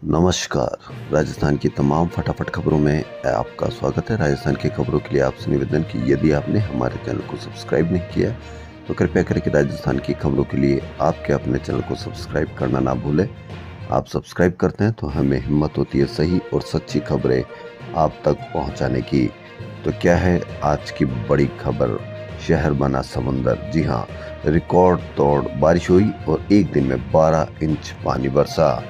नमस्कार। राजस्थान की तमाम फटाफट खबरों में आपका स्वागत है। राजस्थान की खबरों के लिए आपसे निवेदन कि यदि आपने हमारे चैनल को सब्सक्राइब नहीं किया तो कृपया करके राजस्थान की खबरों के लिए आपके अपने चैनल को सब्सक्राइब करना ना भूलें। आप सब्सक्राइब करते हैं तो हमें हिम्मत होती है सही और सच्ची खबरें आप तक पहुंचाने की। तो क्या है आज की बड़ी खबर? शहर बना समंदर। जी हाँ, रिकॉर्ड तोड़ बारिश हुई और एक दिन में 12 इंच पानी बरसा।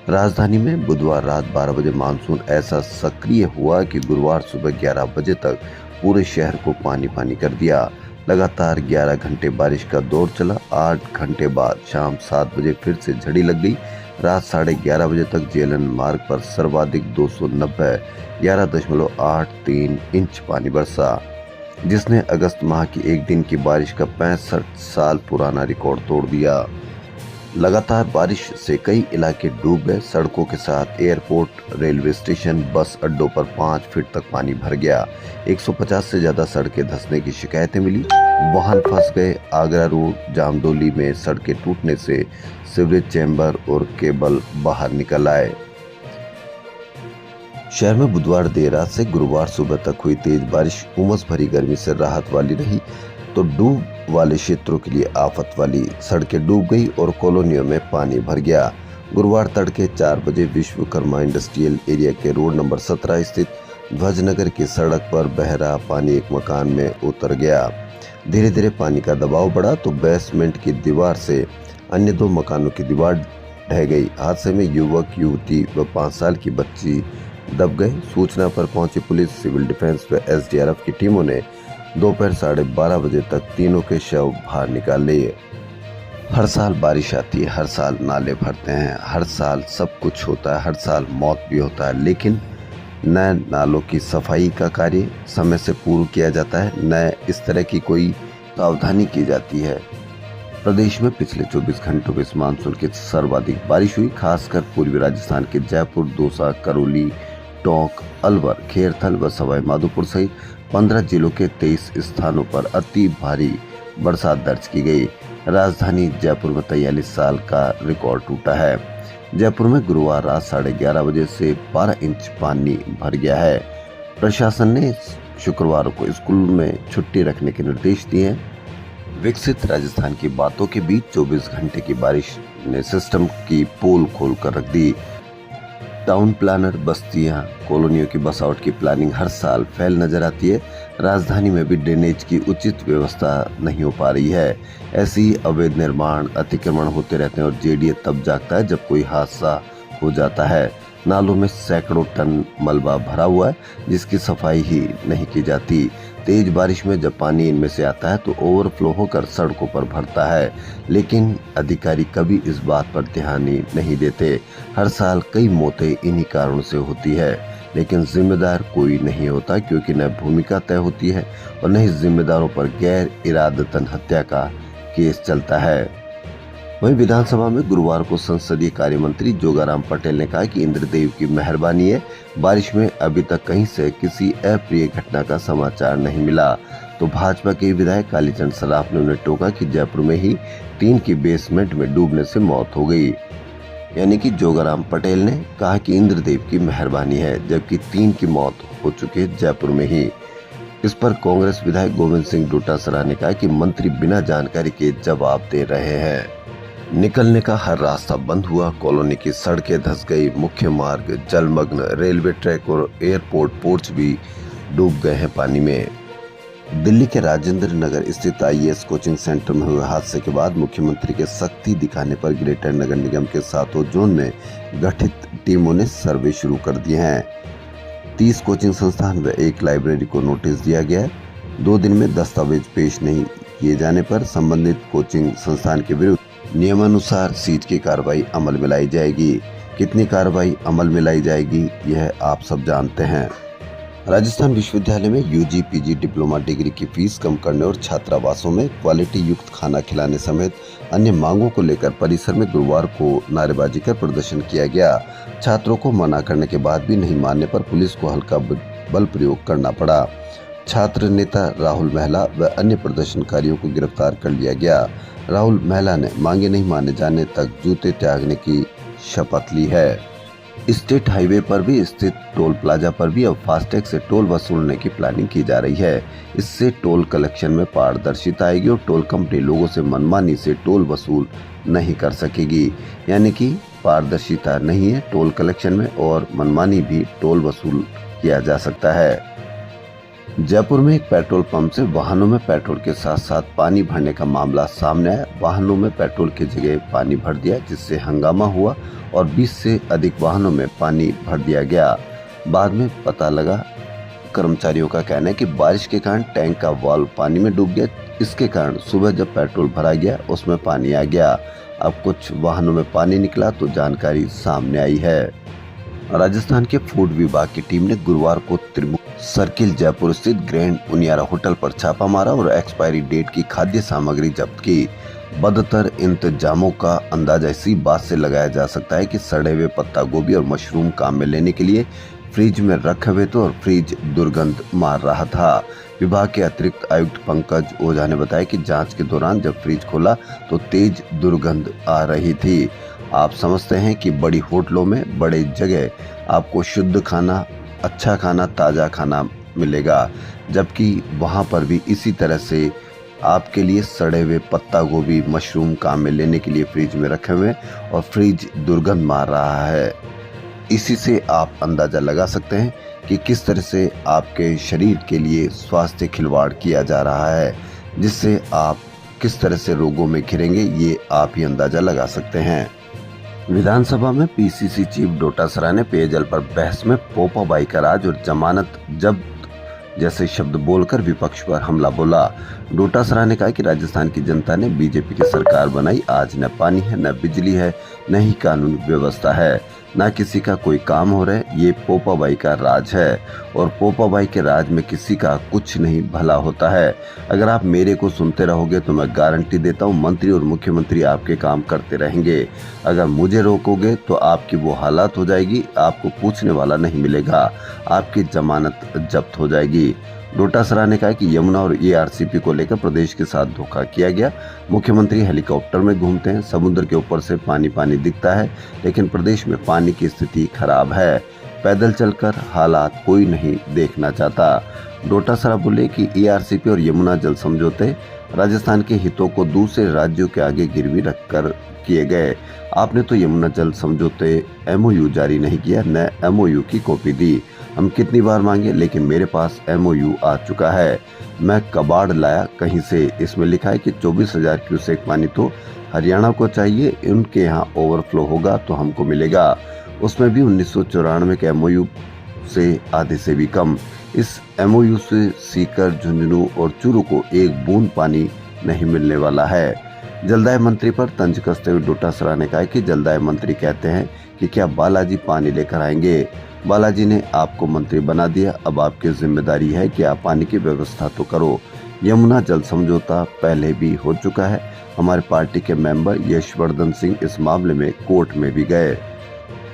राजधानी में बुधवार रात 12 बजे मानसून ऐसा सक्रिय हुआ कि गुरुवार सुबह 11 बजे तक पूरे शहर को पानी पानी कर दिया। लगातार 11 घंटे बारिश का दौर चला। 8 घंटे बाद शाम 7 बजे फिर से झड़ी लग गई। रात 11:30 बजे तक जेएलएन मार्ग पर सर्वाधिक 290 11.83 इंच पानी बरसा, जिसने अगस्त माह की एक दिन की बारिश का 65 साल पुराना रिकॉर्ड तोड़ दिया। लगातार बारिश से कई इलाके डूब गए। सड़कों के साथ एयरपोर्ट, रेलवे स्टेशन, बस अड्डों पर 5 फीट तक पानी भर गया। 150 से ज्यादा सड़कें धंसने की शिकायतें मिली। वाहन फंस गए। आगरा रोड जामडोली में सड़कें टूटने से सीवरेज चैम्बर और केबल बाहर निकल आए। शहर में बुधवार देर रात से गुरुवार सुबह तक हुई तेज बारिश उमस भरी गर्मी से राहत वाली रही तो डूब वाले क्षेत्रों के लिए आफत वाली। सड़कें डूब गई और कॉलोनियों में पानी भर गया। गुरुवार तड़के 4 बजे विश्वकर्मा इंडस्ट्रियल एरिया के रोड नंबर 17 स्थित ध्वजनगर की सड़क पर बह रहा पानी एक मकान में उतर गया। धीरे धीरे पानी का दबाव बढ़ा तो बेसमेंट की दीवार से अन्य 2 मकानों की दीवार ढह गई। हादसे में युवक, युवती व 5 साल की बच्ची दब गए। सूचना पर पहुंची पुलिस, सिविल डिफेंस व एसडीआरएफ की टीमों ने दोपहर 12:30 बजे तक तीनों के शव बाहर निकाल लिए। हर साल बारिश आती है, हर साल नाले भरते हैं, हर साल सब कुछ होता है, हर साल मौत भी होता है, लेकिन नए नालों की सफाई का कार्य समय से पूर्व किया जाता है, न इस तरह की कोई सावधानी की जाती है। प्रदेश में पिछले 24 घंटों में इस मानसून की सर्वाधिक बारिश हुई। खासकर पूर्वी राजस्थान के जयपुर, दौसा, करौली, टोंक, अलवर, खेरथल व सवाई माधोपुर सहित 15 जिलों के 23 स्थानों पर अति भारी बरसात दर्ज की गई। राजधानी जयपुर में 43 साल का रिकॉर्ड टूटा है। जयपुर में गुरुवार रात 11:30 बजे से 12 इंच पानी भर गया है। प्रशासन ने शुक्रवार को स्कूल में छुट्टी रखने के निर्देश दिए हैं। विकसित राजस्थान की बातों के बीच 24 घंटे की बारिश ने सिस्टम की पोल खोलकर रख दी। टाउन प्लानर, बस्तियां, कॉलोनियों की बसावट की प्लानिंग हर साल फेल नजर आती है। राजधानी में भी ड्रेनेज की उचित व्यवस्था नहीं हो पा रही है। ऐसे ही अवैध निर्माण, अतिक्रमण होते रहते हैं और जेडीए तब जागता है जब कोई हादसा हो जाता है। नालों में सैकड़ों टन मलबा भरा हुआ है जिसकी सफाई ही नहीं की जाती। तेज बारिश में जब पानी इनमें से आता है तो ओवरफ्लो होकर सड़कों पर भरता है, लेकिन अधिकारी कभी इस बात पर ध्यान ही नहीं देते। हर साल कई मौतें इन्हीं कारणों से होती है, लेकिन जिम्मेदार कोई नहीं होता, क्योंकि न भूमिका तय होती है और न ही जिम्मेदारों पर गैर इरादतन हत्या का केस चलता है। वहीं विधानसभा में गुरुवार को संसदीय कार्य मंत्री जोगाराम पटेल ने कहा कि इंद्रदेव की मेहरबानी है, बारिश में अभी तक कहीं से किसी अप्रिय घटना का समाचार नहीं मिला। तो भाजपा के विधायक कालीचंद सराफ ने उन्हें टोका कि जयपुर में ही 3 की बेसमेंट में डूबने से मौत हो गई। यानी कि जोगाराम पटेल ने कहा कि इंद्रदेव की मेहरबानी है, जबकि 3 की मौत हो चुकी है जयपुर में ही। इस पर कांग्रेस विधायक गोविंद सिंह डोटासरा ने कहा कि मंत्री बिना जानकारी के जवाब दे रहे हैं। निकलने का हर रास्ता बंद हुआ। कॉलोनी की सड़कें धंस गई। मुख्य मार्ग जलमग्न। रेलवे ट्रैक और एयरपोर्ट पोर्ट्स भी डूब गए हैं पानी में। दिल्ली के राजेंद्र नगर स्थित आईएएस कोचिंग सेंटर में हुए हादसे के बाद मुख्यमंत्री के सख्ती दिखाने पर ग्रेटर नगर निगम के 7 जोन में गठित टीमों ने सर्वे शुरू कर दिए हैं। 30 कोचिंग संस्थान व 1 लाइब्रेरी को नोटिस दिया गया है। 2 दिन में दस्तावेज पेश नहीं किए जाने पर संबंधित कोचिंग संस्थान के विरुद्ध नियमानुसार सीज की कार्रवाई अमल में लाई जाएगी। कितनी कार्रवाई अमल में लाई जाएगी यह आप सब जानते हैं। राजस्थान विश्वविद्यालय में यूजी, पीजी, डिप्लोमा डिग्री की फीस कम करने और छात्रावासों में क्वालिटी युक्त खाना खिलाने समेत अन्य मांगों को लेकर परिसर में गुरुवार को नारेबाजी कर प्रदर्शन किया गया। छात्रों को मना करने के बाद भी नहीं मानने पर पुलिस को हल्का बल प्रयोग करना पड़ा। छात्र नेता राहुल महिला व अन्य प्रदर्शनकारियों को गिरफ्तार कर लिया गया। राहुल महिला ने मांगे नहीं माने जाने तक जूते त्यागने की शपथ ली है। स्टेट हाईवे पर भी स्थित टोल प्लाजा पर भी अब फास्टैग से टोल वसूलने की प्लानिंग की जा रही है। इससे टोल कलेक्शन में पारदर्शिता आएगी और टोल कंपनी लोगों से मनमानी से टोल वसूल नहीं कर सकेगी। यानी कि पारदर्शिता नहीं है टोल कलेक्शन में और मनमानी भी टोल वसूल किया जा सकता है। जयपुर में एक पेट्रोल पंप से वाहनों में पेट्रोल के साथ साथ पानी भरने का मामला सामने आया। वाहनों में पेट्रोल की जगह पानी भर दिया, जिससे हंगामा हुआ और 20 से अधिक वाहनों में पानी भर दिया गया। बाद में पता लगा, कर्मचारियों का कहना है कि बारिश के कारण टैंक का वाल्व पानी में डूब गया। इसके कारण सुबह जब पेट्रोल भरा गया उसमें पानी आ गया। अब कुछ वाहनों में पानी निकला तो जानकारी सामने आई है। राजस्थान के फूड विभाग की टीम ने गुरुवार को त्रिमुख सर्किल जयपुर स्थित ग्रैंड उनियारा होटल पर छापा मारा और एक्सपायरी डेट की खाद्य सामग्री जब्त की। बदतर इंतजामों का अंदाजा इसी बात से लगाया जा सकता है कि सड़े हुए पत्ता गोभी और मशरूम काम में लेने के लिए फ्रिज में रखे हुए थे और फ्रिज दुर्गंध मार रहा था। विभाग के अतिरिक्त आयुक्त पंकज ओझा ने बताया कि जांच के दौरान जब फ्रिज खोला तो तेज दुर्गंध आ रही थी। आप समझते हैं कि बड़ी होटलों में बड़े जगह आपको शुद्ध खाना, अच्छा खाना, ताज़ा खाना मिलेगा, जबकि वहाँ पर भी इसी तरह से आपके लिए सड़े हुए पत्ता गोभी, मशरूम काम में लेने के लिए फ्रिज में रखे हुए और फ्रिज दुर्गंध मार रहा है। इसी से आप अंदाज़ा लगा सकते हैं कि किस तरह से आपके शरीर के लिए स्वास्थ्य खिलवाड़ किया जा रहा है, जिससे आप किस तरह से रोगों में घिरेंगे ये आप ही अंदाज़ा लगा सकते हैं। विधानसभा में पीसीसी चीफ डोटासरा ने पेयजल पर बहस में पोपा बाई का राज और जमानत जब्त जैसे शब्द बोलकर विपक्ष पर हमला बोला। डोटासरा ने कहा कि राजस्थान की जनता ने बीजेपी की सरकार बनाई, आज न पानी है, न बिजली है, न ही कानून व्यवस्था है, न किसी का कोई काम हो रहा है। ये पोपा बाई का राज है और पोपा बाई के राज में किसी का कुछ नहीं भला होता है। अगर आप मेरे को सुनते रहोगे तो मैं गारंटी देता हूँ मंत्री और मुख्यमंत्री आपके काम करते रहेंगे। अगर मुझे रोकोगे तो आपकी वो हालत हो जाएगी, आपको पूछने वाला नहीं मिलेगा, आपकी जमानत जब्त हो जाएगी। डोटासरा ने कहा कि यमुना और एआरसीपी को लेकर प्रदेश के साथ धोखा किया गया। मुख्यमंत्री हेलीकॉप्टर में घूमते हैं, समुद्र के ऊपर से पानी पानी दिखता है, लेकिन प्रदेश में पानी की स्थिति खराब है। पैदल चलकर हालात कोई नहीं देखना चाहता। डोटासरा बोले कि एआरसीपी और यमुना जल समझौते राजस्थान के हितों को दूसरे राज्यों के आगे गिरवी रखकर किए गए। आपने तो यमुना जल समझौते एमओयू जारी नहीं किया, न एमओयू की कॉपी दी। हम कितनी बार मांगे, लेकिन मेरे पास एमओयू आ चुका है। मैं कबाड़ लाया कहीं से, इसमें लिखा है कि 24,000 क्यूसेक पानी तो हरियाणा को चाहिए, उनके यहाँ ओवरफ्लो होगा तो हमको मिलेगा। उसमें भी 1994 के एमओयू से आधे से भी कम। इस एमओयू से सीकर, झुंझुनू और चूरू को एक बूंद पानी नहीं मिलने वाला है। जलदाय मंत्री पर तंज कसते हुए डोटासरा ने कहा कि जलदाय मंत्री कहते हैं कि क्या बालाजी पानी लेकर आएंगे। बालाजी ने आपको मंत्री बना दिया, अब आपकी जिम्मेदारी है कि आप पानी की व्यवस्था तो करो। यमुना जल समझौता पहले भी हो चुका है। हमारे पार्टी के मेंबर यशवर्धन सिंह इस मामले में कोर्ट में भी गए।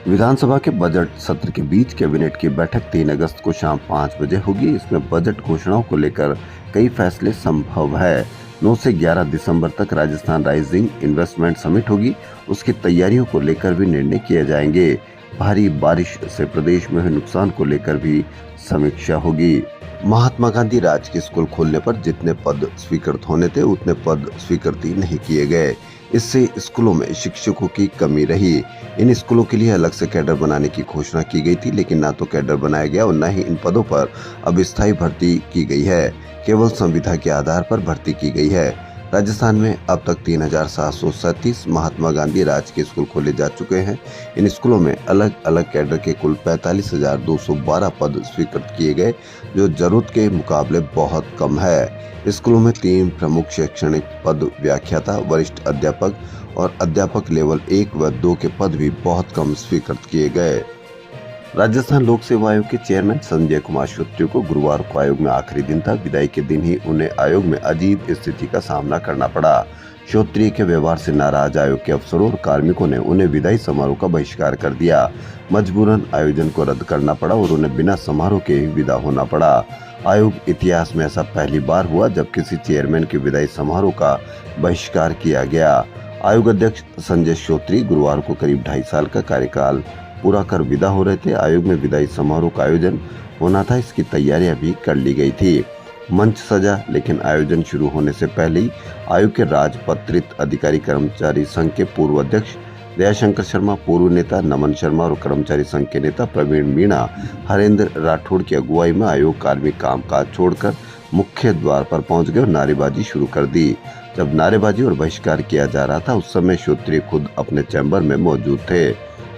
विधानसभा के बजट सत्र के बीच कैबिनेट की बैठक 3 अगस्त को शाम 5 बजे होगी। इसमें बजट घोषणाओं को लेकर कई फैसले संभव है। 9 से 11 दिसंबर तक राजस्थान राइजिंग इन्वेस्टमेंट समिट होगी, उसकी तैयारियों को लेकर भी निर्णय किए जाएंगे। भारी बारिश से प्रदेश में हुए नुकसान को लेकर भी समीक्षा होगी। महात्मा गांधी राजकीय स्कूल खोलने पर जितने पद स्वीकृत होने थे उतने पद स्वीकृत नहीं किए गए। इससे स्कूलों में शिक्षकों की कमी रही। इन स्कूलों के लिए अलग से कैडर बनाने की घोषणा की गई थी, लेकिन न तो कैडर बनाया गया और न ही इन पदों पर अब स्थायी भर्ती की गई है। केवल संविदा के आधार पर भर्ती की गई है। राजस्थान में अब तक 3,737 महात्मा गांधी राजकीय स्कूल खोले जा चुके हैं। इन स्कूलों में अलग अलग कैडर के कुल 45,212 पद स्वीकृत किए गए, जो जरूरत के मुकाबले बहुत कम है। स्कूलों में 3 प्रमुख शैक्षणिक पद व्याख्याता, वरिष्ठ अध्यापक और अध्यापक लेवल 1 व 2 के पद भी बहुत कम स्वीकृत किए गए। राजस्थान लोक सेवा आयोग के चेयरमैन संजय कुमार श्रोत्रिय को गुरुवार को आयोग में आखिरी दिन था। विदाई के दिन ही उन्हें आयोग में अजीब स्थिति का सामना करना पड़ा। श्रोत्रिय के व्यवहार से नाराज आयोग के अफसरों और कार्मिकों ने उन्हें विदाई समारोह का बहिष्कार कर दिया। मजबूरन आयोजन को रद्द करना पड़ा और उन्हें बिना समारोह के विदा होना पड़ा। आयोग इतिहास में ऐसा पहली बार हुआ जब किसी चेयरमैन के विदाई समारोह का बहिष्कार किया गया। आयोग अध्यक्ष संजय श्रोत्रिय गुरुवार को करीब 2.5 साल का कार्यकाल पूरा कर विदा हो रहे थे। आयोग में विदाई समारोह का आयोजन होना था, इसकी तैयारियां भी कर ली गई थी। मंच सजा, लेकिन आयोजन शुरू होने से पहले ही आयोग के राजपत्रित अधिकारी कर्मचारी संघ के पूर्व अध्यक्ष दयाशंकर शर्मा, पूर्व नेता नमन शर्मा और कर्मचारी संघ के नेता प्रवीण मीणा, हरेंद्र राठौड़ की अगुवाई में आयोग कार्मिक कामकाज छोड़कर मुख्य द्वार पर पहुंच गए और नारेबाजी शुरू कर दी। जब नारेबाजी और बहिष्कार किया जा रहा था, उस समय श्रोत्रिय खुद अपने चैम्बर में मौजूद थे।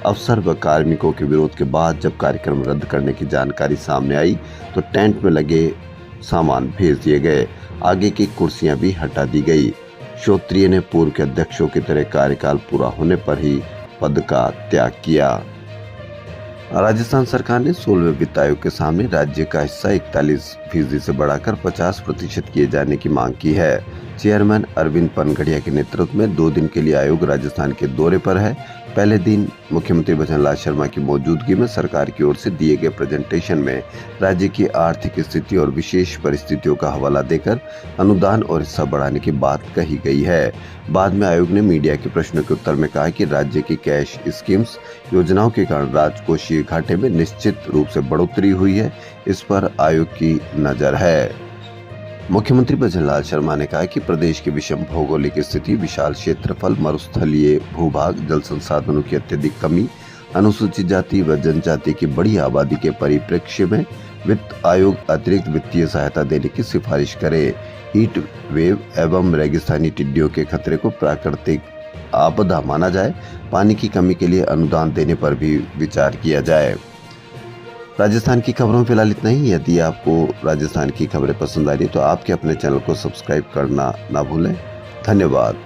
अफसर व कार्मिकों के विरोध के बाद जब कार्यक्रम रद्द करने की जानकारी सामने आई तो टेंट में लगे सामान भेज दिए गए, आगे की कुर्सियां भी हटा दी गई। श्रोत्रिय ने पूर्व के अध्यक्षों की तरह कार्यकाल पूरा होने पर ही पद का त्याग किया। राजस्थान सरकार ने 16वें वित्त आयोग के सामने राज्य का हिस्सा 41% से बढ़ाकर 50% किए जाने की मांग की है। चेयरमैन अरविंद पनगड़िया के नेतृत्व में 2 दिन के लिए आयोग राजस्थान के दौरे पर है। पहले दिन मुख्यमंत्री भजनलाल शर्मा की मौजूदगी में सरकार की ओर से दिए गए प्रेजेंटेशन में राज्य की आर्थिक स्थिति और विशेष परिस्थितियों का हवाला देकर अनुदान और हिस्सा बढ़ाने की बात कही गई है। बाद में आयोग ने मीडिया के प्रश्नों के उत्तर में कहा कि राज्य की कैश स्कीम्स योजनाओं के कारण राजकोषीय घाटे में निश्चित रूप से बढ़ोतरी हुई है, इस पर आयोग की नजर है। मुख्यमंत्री भजनलाल शर्मा ने कहा कि प्रदेश की विषम भौगोलिक स्थिति, विशाल क्षेत्रफल, मरुस्थलीय भूभाग, जल संसाधनों की अत्यधिक कमी, अनुसूचित जाति व जनजाति की बड़ी आबादी के परिप्रेक्ष्य में वित्त आयोग अतिरिक्त वित्तीय सहायता देने की सिफारिश करे। हीट वेव एवं रेगिस्तानी टिड्डियों के खतरे को प्राकृतिक आपदा माना जाए, पानी की कमी के लिए अनुदान देने पर भी विचार किया जाए। राजस्थान की खबरों में फिलहाल इतना ही। यदि आपको राजस्थान की खबरें पसंद आ रही है तो आपके अपने चैनल को सब्सक्राइब करना ना भूलें। धन्यवाद।